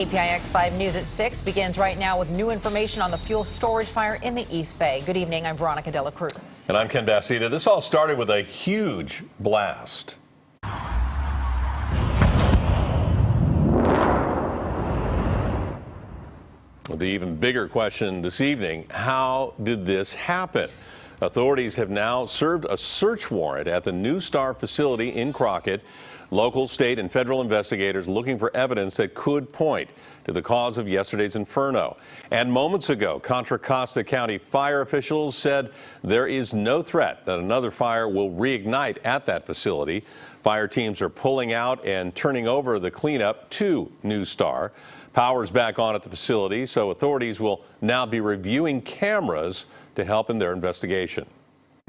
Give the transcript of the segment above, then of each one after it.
KPIX 5 News at 6 begins right now with new information on the fuel storage fire in the East Bay. Good evening, I'm Veronica Dela Cruz. And I'm Ken Bastida. This all started with a huge blast. The even bigger question this evening, how did this happen? Authorities have now served a search warrant at the New Star facility in Crockett. Local, state, and federal investigators looking for evidence that could point to the cause of yesterday's inferno. And moments ago, Contra Costa County fire officials said there is no threat that another fire will reignite at that facility. Fire teams are pulling out and turning over the cleanup to New Star. Power's back on at the facility, so authorities will now be reviewing cameras to help in their investigation.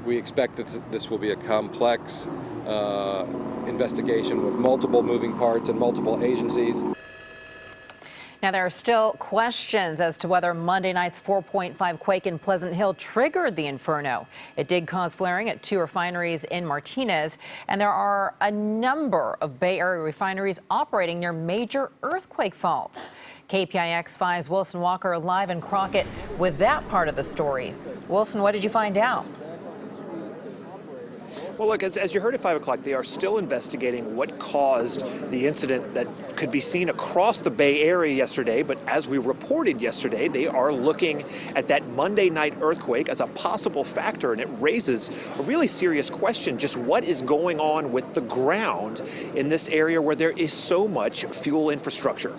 We expect that this will be a complex investigation with multiple moving parts and multiple agencies. Now, there are still questions as to whether Monday night's 4.5 quake in Pleasant Hill triggered the inferno. It did cause flaring at 2 refineries in Martinez, and there are a number of Bay Area refineries operating near major earthquake faults. KPIX 5's Wilson Walker live in Crockett with that part of the story. Wilson, what did you find out? Well, look, as you heard at 5 o'clock, they are still investigating what caused the incident that could be seen across the Bay Area yesterday. But as we reported yesterday, they are looking at that Monday night earthquake as a possible factor. And it raises a really serious question, just what is going on with the ground in this area where there is so much fuel infrastructure.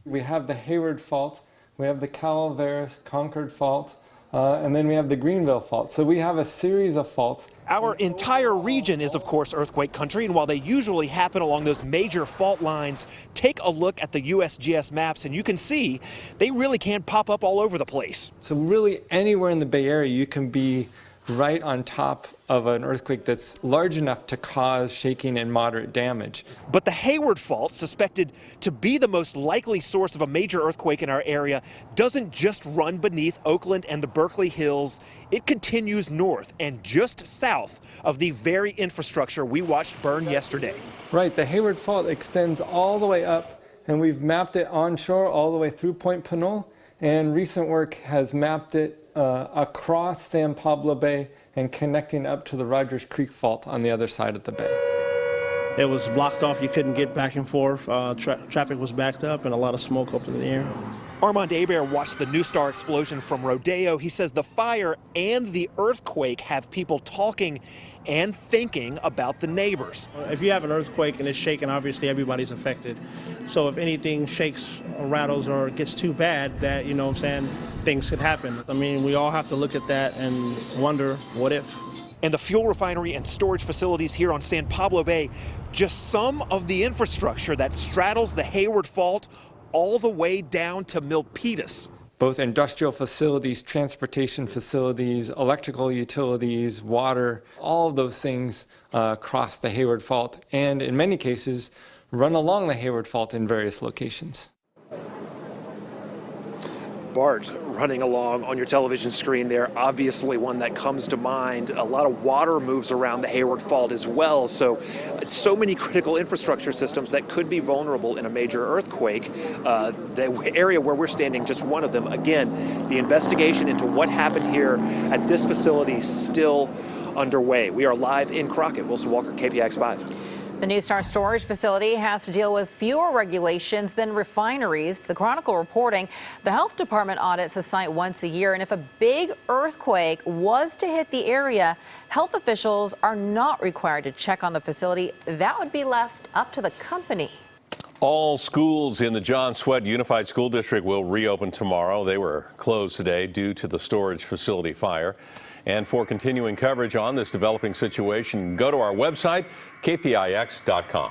We have the Hayward Fault, we have the Calaveras Concord Fault, and then we have the Greenville Fault. So we have a series of faults. Our entire region is, of course, earthquake country, and while they usually happen along those major fault lines, take a look at the USGS maps, and you can see they really can pop up all over the place. So really anywhere in the Bay Area, you can be right on top of an earthquake that's large enough to cause shaking and moderate damage. But the Hayward Fault, suspected to be the most likely source of a major earthquake in our area, doesn't just run beneath Oakland and the Berkeley Hills. It continues north and just south of the very infrastructure we watched burn yesterday. Right, the Hayward Fault extends all the way up, and we've mapped it onshore all the way through Point Pinole, and recent work has mapped it across San Pablo Bay and connecting up to the Rogers Creek Fault on the other side of the bay. It was blocked off. You couldn't get back and forth. Traffic was backed up and a lot of smoke up in the air. Armand Hebert watched the New Star explosion from Rodeo. He says the fire and the earthquake have people talking and thinking about the neighbors. If you have an earthquake and it's shaking, obviously everybody's affected. So if anything shakes or rattles or gets too bad, that, you know what I'm saying, things could happen. I mean, we all have to look at that and wonder, what if? And the fuel refinery and storage facilities here on San Pablo Bay, just some of the infrastructure that straddles the Hayward Fault all the way down to Milpitas. Both industrial facilities, transportation facilities, electrical utilities, water, all of those things cross the Hayward Fault, and in many cases run along the Hayward Fault in various locations. Bart, running along on your television screen there, obviously one that comes to mind. A lot of water moves around the Hayward Fault as well, so many critical infrastructure systems that could be vulnerable in a major earthquake. The area where we're standing, just one of them. Again, the investigation into what happened here at this facility is still underway. We are live in Crockett. Wilson Walker, KPIX 5. The New Star storage facility has to deal with fewer regulations than refineries. The Chronicle reporting the health department audits the site once a year, and if a big earthquake was to hit the area, health officials are not required to check on the facility. That would be left up to the company. All schools in the John Swett Unified School District will reopen tomorrow. They were closed today due to the storage facility fire. And for continuing coverage on this developing situation, go to our website, kpix.com.